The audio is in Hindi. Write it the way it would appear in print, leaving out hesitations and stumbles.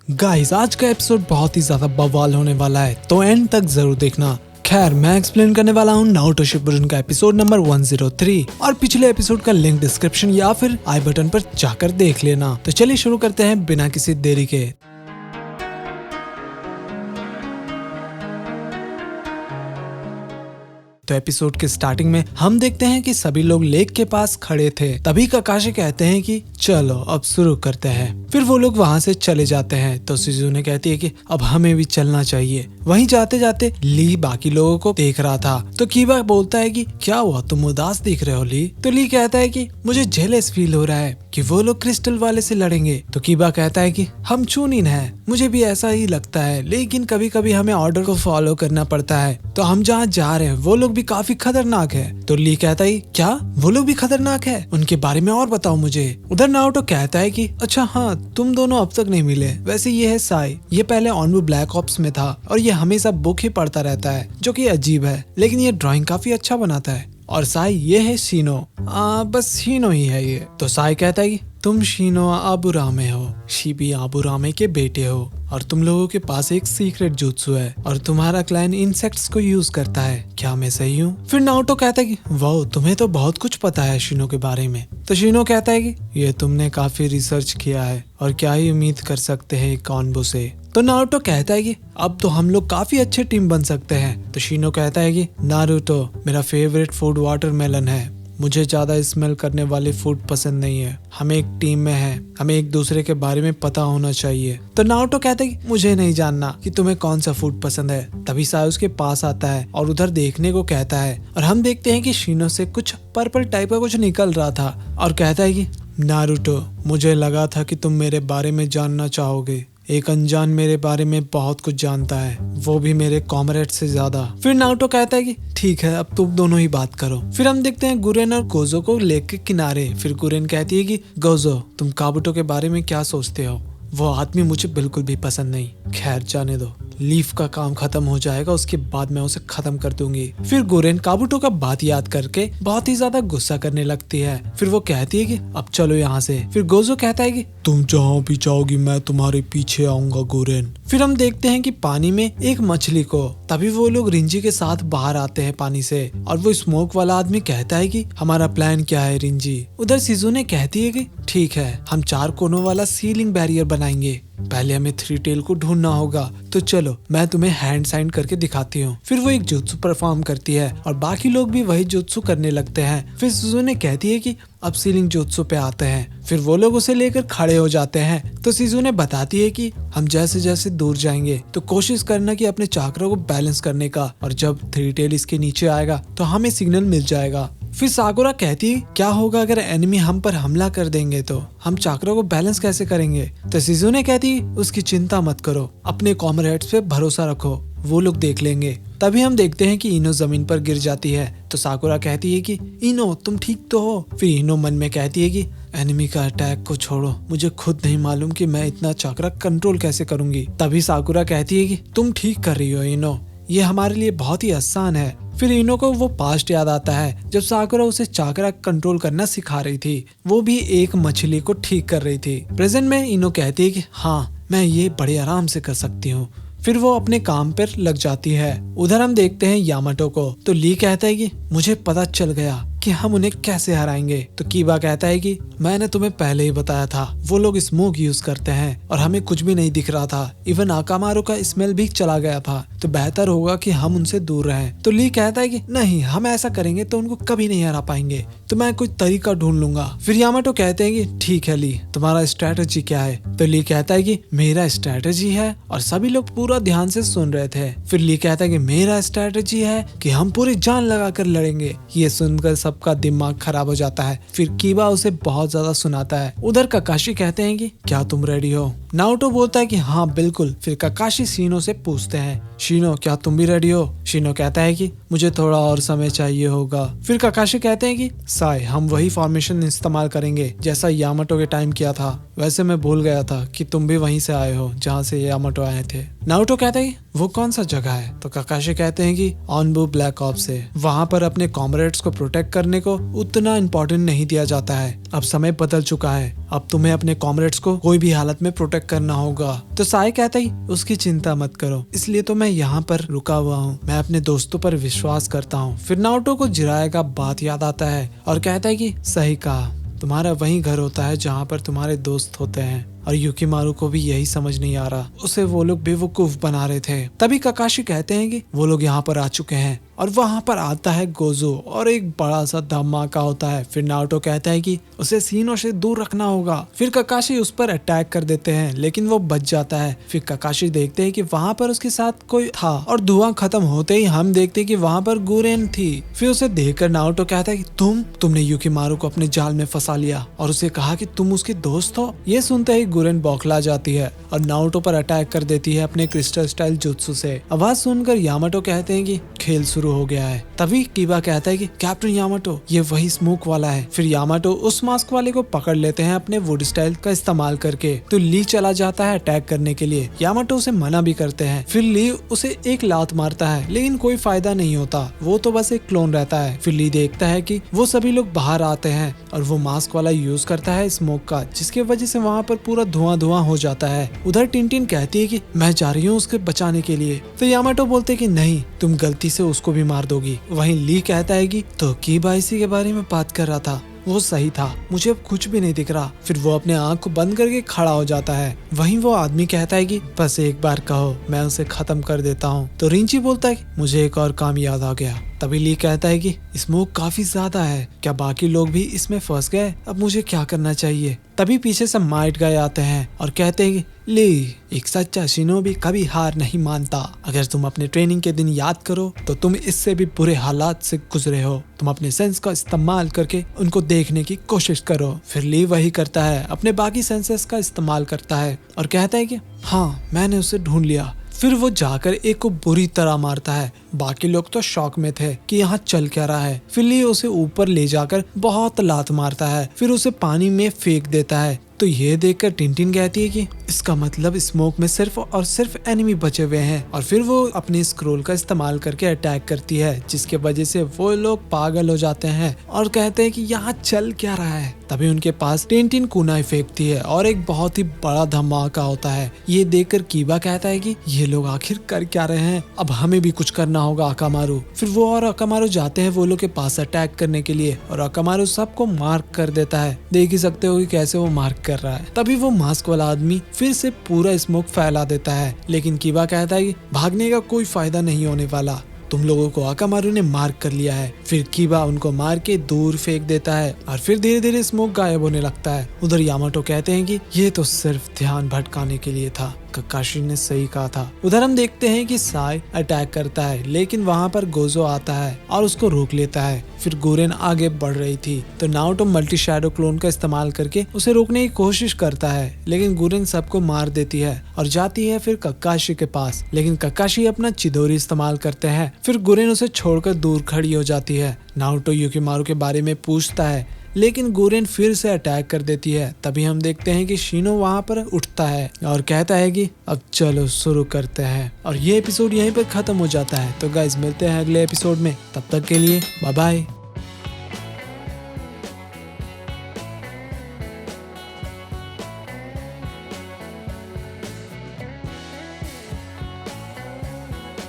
गाइस आज का एपिसोड बहुत ही ज्यादा बवाल होने वाला है, तो एंड तक जरूर देखना। खैर मैं एक्सप्लेन करने वाला हूँ नारुतो शिपुडन का एपिसोड नंबर 103 और पिछले एपिसोड का लिंक डिस्क्रिप्शन या फिर आई बटन पर जाकर देख लेना। तो चलिए शुरू करते हैं बिना किसी देरी के। तो एपिसोड के स्टार्टिंग में हम देखते हैं कि सभी लोग लेक के पास खड़े थे। तभी काकाशी कहते हैं कि चलो अब शुरू करते हैं। फिर वो लोग वहाँ से चले जाते हैं तो शिजुने कहती है कि अब हमें भी चलना चाहिए। वहीं जाते जाते ली बाकी लोगों को देख रहा था तो कीबा बोलता है कि क्या हुआ, तुम उदास दिख रहे हो ली। तो ली कहता है कि मुझे जेलस फील हो रहा है कि वो लोग क्रिस्टल वाले से लड़ेंगे। तो कीबा कहता है कि हम चूनिन हैं, मुझे भी ऐसा ही लगता है, लेकिन कभी कभी हमें ऑर्डर को फॉलो करना पड़ता है। तो हम जहाँ जा रहे हैं वो लोग भी काफी खतरनाक है। तो ली कहता है क्या वो लोग भी खतरनाक है, उनके बारे में और बताओ मुझे। उधर नारुतो कहता है कि अच्छा हाँ, तुम दोनों अब तक नहीं मिले। वैसे ये है साई, ये पहले ऑनवू ब्लैक ऑप्स में था और ये हमेशा बुक ही पढ़ता रहता है, जो कि अजीब है, लेकिन ये ड्राइंग काफी अच्छा बनाता है। और साई ये है शीनो, बस शीनो ही है ये। तो साई कहता है कि तुम शीनो आबुरामे हो, शिबी आबुरामे के बेटे हो और तुम लोगों के पास एक सीक्रेट जुत्सु है और तुम्हारा क्लैन इंसेक्ट्स को यूज करता है, क्या मैं सही हूँ? फिर नारुतो कहता है कि वाओ, तुम्हें तो बहुत कुछ पता है शीनो के बारे में। तो शीनो कहता है कि ये तुमने काफी रिसर्च किया है और क्या ही उम्मीद कर सकते हैं कॉन्बो से। तो नारुतो कहता है कि अब तो हम लोग काफी अच्छे टीम बन सकते हैं। तो शीनो कहता है कि नारुतो, मेरा फेवरेट फूड वाटरमेलन है, मुझे ज्यादा स्मेल करने वाले फूड पसंद नहीं है। हम एक टीम में हैं, हमें एक दूसरे के बारे में पता होना चाहिए। तो नारुतो कहता है कि मुझे नहीं जानना कि तुम्हें कौन सा फूड पसंद है। तभी साई उसके पास आता है और उधर देखने को कहता है और हम देखते हैं कि शीनो से कुछ पर्पल टाइप का कुछ निकल रहा था और कहता है कि नारुतो, मुझे लगा था कि तुम मेरे बारे में जानना चाहोगे। एक अनजान मेरे बारे में बहुत कुछ जानता है, वो भी मेरे कॉमरेड से ज्यादा। फिर नारुतो कहता है कि ठीक है, अब तुम दोनों ही बात करो। फिर हम देखते हैं गुरेन और गोजो को लेक के किनारे। फिर गुरेन कहती है कि गोजो, तुम काबुटो के बारे में क्या सोचते हो? वो आदमी मुझे बिल्कुल भी पसंद नहीं। खैर जाने दो, लीफ का काम खत्म हो जाएगा, उसके बाद मैं उसे खत्म कर दूंगी। फिर गुरेन काबुटो का बात याद करके बहुत ही ज्यादा गुस्सा करने लगती है। फिर वो कहती है कि अब चलो यहाँ से। फिर गोजो कहता है कि तुम जहाँ भी चाहोगी मैं तुम्हारे पीछे आऊंगा गुरेन। फिर हम देखते हैं कि पानी में एक मछली को। तभी वो लोग रिंजी के साथ बाहर आते हैं पानी से और वो स्मोक वाला आदमी कहता है कि हमारा प्लान क्या है रिंजी। उधर शिजुने कहती है कि ठीक है, हम 4 कोनों वाला सीलिंग बैरियर बनाएंगे, पहले हमें 3 टेल को ढूंढना होगा। तो चलो मैं तुम्हें हैंड साइन करके दिखाती हूँ। फिर वो एक जुत्सु परफॉर्म करती है और बाकी लोग भी वही जुत्सु करने लगते हैं। फिर शिजुने कहती है कि अब सीलिंग जुत्सु पे आते हैं। फिर वो लोग उसे लेकर खड़े हो जाते हैं। तो शिजुने बताती है कि हम जैसे जैसे दूर जाएंगे तो कोशिश करना कि अपने चाकरों को बैलेंस करने का, और जब 3 टेल इसके नीचे आएगा तो हमें सिग्नल मिल जाएगा। फिर साकुरा कहती है क्या होगा अगर एनिमी हम पर हमला कर देंगे, तो हम चाकरों को बैलेंस कैसे करेंगे? तो शिजुने कहती उसकी चिंता मत करो, अपने कॉमरेड्स पे भरोसा रखो, वो लोग देख लेंगे। तभी हम देखते हैं कि इनो जमीन पर गिर जाती है। तो साकुरा कहती है कि इनो तुम ठीक तो हो? फिर इनो मन में कहती है कि एनिमी का अटैक को छोड़ो, मुझे खुद नहीं मालूम कि मैं इतना चाकरा कंट्रोल कैसे करूंगी। तभी साकुरा कहती है कि तुम ठीक कर रही हो इनो, ये हमारे लिए बहुत ही आसान है। फिर इनो को वो पास्ट याद आता है जब साकुरा उसे चाकरा कंट्रोल करना सिखा रही थी, वो भी एक मछली को ठीक कर रही थी। प्रेजेंट में इनो कहती है कि हाँ, मैं ये बड़े आराम से कर सकती हूँ। फिर वो अपने काम पर लग जाती है। उधर हम देखते हैं यामाटो को। तो ली कहता है कि मुझे पता चल गया कि हम उन्हें कैसे हराएंगे। तो कीबा कहता है कि मैंने तुम्हें पहले ही बताया था, वो लोग स्मोक यूज करते हैं और हमें कुछ भी नहीं दिख रहा था, इवन आकामारू का स्मेल भी चला गया था, तो बेहतर होगा कि हम उनसे दूर रहें। तो ली कहता है कि नहीं, हम ऐसा करेंगे तो उनको कभी नहीं हरा पाएंगे, तो मैं कुछ तरीका ढूंढ लूंगा। फिर यामाटो कहते हैं कि ठीक है ली, तुम्हारा स्ट्रेटेजी क्या है? तो ली कहता है कि मेरा स्ट्रेटेजी है, और सभी लोग पूरा ध्यान से सुन रहे थे। फिर ली कहता है कि मेरा स्ट्रेटेजी है कि हम पूरी जान लगाकर लड़ेंगे। ये सुनकर सबका दिमाग खराब हो जाता है। फिर कीबा उसे बहुत ज्यादा सुनाता है। उधर काकाशी कहते हैं कि क्या तुम रेडी हो? नारुतो बोलता है कि हाँ बिल्कुल। फिर काकाशी शीनो से पूछते हैं, शीनो क्या तुम भी रेडी हो? शीनो कहता है कि मुझे थोड़ा और समय चाहिए होगा। फिर काकाशी कहते हैं कि साई, हम वही फॉर्मेशन इस्तेमाल करेंगे जैसा यामाटो के टाइम किया था। वैसे मैं भूल गया था कि तुम भी वहीं से आए हो जहाँ से यामाटो आए थे। नारुतो कहते हैं वो कौन सा जगह है? तो काकाशी कहते हैं कि ऑनबू ब्लैक ऑप्स है। वहाँ पर अपने कॉमरेड्स को प्रोटेक्ट करने को उतना इम्पोर्टेंट नहीं दिया जाता है। अब समय बदल चुका है, अब तुम्हें अपने कॉमरेड्स को कोई भी हालत में प्रोटेक्ट करना होगा। तो साई कहता ही उसकी चिंता मत करो, इसलिए तो मैं यहाँ पर रुका हुआ हूँ। मैं अपने दोस्तों पर विश्वास करता हूँ। फिर नारुतो को जिराया का बात याद आता है और कहता है कि सही कहा, तुम्हारा वही घर होता है जहाँ पर तुम्हारे दोस्त होते हैं। और युकीमारू को भी यही समझ नहीं आ रहा, उसे वो लोग बेवकूफ बना रहे थे। तभी काकाशी कहते हैं कि वो लोग यहाँ पर आ चुके हैं और वहाँ पर आता है गोजो और एक बड़ा सा धमाका होता है। फिर नारुतो कहता है कि उसे सीनों से दूर रखना होगा। फिर काकाशी उस पर अटैक कर देते हैं लेकिन वो बच जाता है। फिर काकाशी देखते हैं कि वहाँ पर उसके साथ कोई था और धुआं खत्म होते ही हम देखते हैं कि वहाँ पर गुरेन थी। फिर उसे देखकर नारुतो कहता है कि तुमने युकीमारू को अपने जाल में फंसा लिया और उसे कहा कि तुम उसके दोस्त हो। ये सुनते ही गुरेन बौखला जाती है और नारुतो पर अटैक कर देती है अपने क्रिस्टल स्टाइल जुत्सु से। आवाज सुनकर यामाटो कहते हैं कि खेल शुरू हो गया है। तभी कीबा कहता है कि कैप्टन यामाटो, ये वही स्मोक वाला है। फिर यामाटो उस मास्क वाले को पकड़ लेते हैं अपने वुड स्टाइल का इस्तेमाल करके। तो ली चला जाता है अटैक करने के लिए। यामाटो उसे मना भी करते हैं। फिर ली उसे एक लात मारता है लेकिन कोई फायदा नहीं होता, वो तो बस एक क्लोन रहता है। फिर ली देखता है कि वो सभी लोग बाहर आते हैं और वो मास्क वाला यूज करता है स्मोक का, जिसकी वजह से वहाँ पर पूरा धुआं हो जाता है। उधर टिनटिन कहती है कि मैं जा रही हूँ उसके बचाने के लिए। तो यामाटो बोलते कि नहीं, तुम गलती से उसको भी मार दोगी। वहीं ली कहता है कि तो कीबा इसी के बारे में बात कर रहा था, वो सही था, मुझे अब कुछ भी नहीं दिख रहा। फिर वो अपने आँख को बंद करके खड़ा हो जाता है। वहीं वो आदमी कहता है कि बस एक बार कहो, मैं उसे खत्म कर देता हूँ। तो रिंची बोलता है कि मुझे एक और काम याद आ गया। तभी ली कहता है कि स्मोक काफी ज्यादा है, क्या बाकी लोग भी इसमें फंस गए? अब मुझे क्या करना चाहिए? तभी पीछे से माइट गाय आते हैं और कहते हैं कि ली, एक सच्चा शिनोबी कभी हार नहीं मानता। अगर तुम अपने ट्रेनिंग के दिन याद करो तो तुम इससे भी बुरे हालात से गुजरे हो। तुम अपने सेंस का इस्तेमाल करके उनको देखने की कोशिश करो। फिर ली वही करता है, अपने बाकी सेंसेस का इस्तेमाल करता है और कहता है कि हाँ, मैंने उसे ढूंढ लिया। फिर वो जाकर एक को बुरी तरह मारता है। बाकी लोग तो शॉक में थे कि यहाँ चल क्या रहा है। फिर ली उसे ऊपर ले जाकर बहुत लात मारता है, फिर उसे पानी में फेंक देता है। तो ये देखकर टिनटिन कहती है कि इसका मतलब स्मोक में सिर्फ और सिर्फ एनिमी बचे हुए हैं। और फिर वो अपनी स्क्रोल का इस्तेमाल करके अटैक करती है, जिसके वजह से वो लोग पागल हो जाते हैं और कहते हैं कि यहाँ चल क्या रहा है। तभी उनके पास टिनटिन कुनाई फेंकती है और एक बहुत ही बड़ा धमाका होता है। ये देखकर कीबा कहता है कि ये लोग आखिर कर क्या रहे हैं, अब हमें भी कुछ करना होगा अकामारू। फिर वो और अकामारू जाते हैं वो लोग के पास अटैक करने के लिए और अकामारू सबको मार्क कर देता है। देख ही सकते हो कि कैसे वो मार्क कर रहा है। तभी वो मास्क वाला आदमी फिर से पूरा स्मोक फैला देता है, लेकिन कीबा कहता है कि भागने का कोई फायदा नहीं होने वाला, तुम लोगों को अकामारू ने मार्क कर लिया है। फिर कीबा उनको मार के दूर फेंक देता है और फिर धीरे धीरे स्मोक गायब होने लगता है। उधर यामाटो कहते हैं कि ये तो सिर्फ ध्यान भटकाने के लिए था, काकाशी ने सही कहा था। उधर हम देखते हैं कि साई अटैक करता है लेकिन वहाँ पर गोजो आता है और उसको रोक लेता है। फिर गुरेन आगे बढ़ रही थी तो नारुतो मल्टी शैडो क्लोन का इस्तेमाल करके उसे रोकने की कोशिश करता है, लेकिन गुरेन सबको मार देती है और जाती है फिर काकाशी के पास। लेकिन काकाशी अपना चिदोरी इस्तेमाल करते हैं। फिर गुरेन उसे छोड़कर दूर खड़ी हो जाती है। नारुतो युकीमारू के बारे में पूछता है लेकिन गुरेन फिर से अटैक कर देती है। तभी हम देखते हैं कि शिनो वहाँ पर उठता है और कहता है कि अब चलो शुरू करते हैं। और ये एपिसोड यहीं पर खत्म हो जाता है। तो गाइस मिलते हैं अगले एपिसोड में, तब तक के लिए बाय बाय।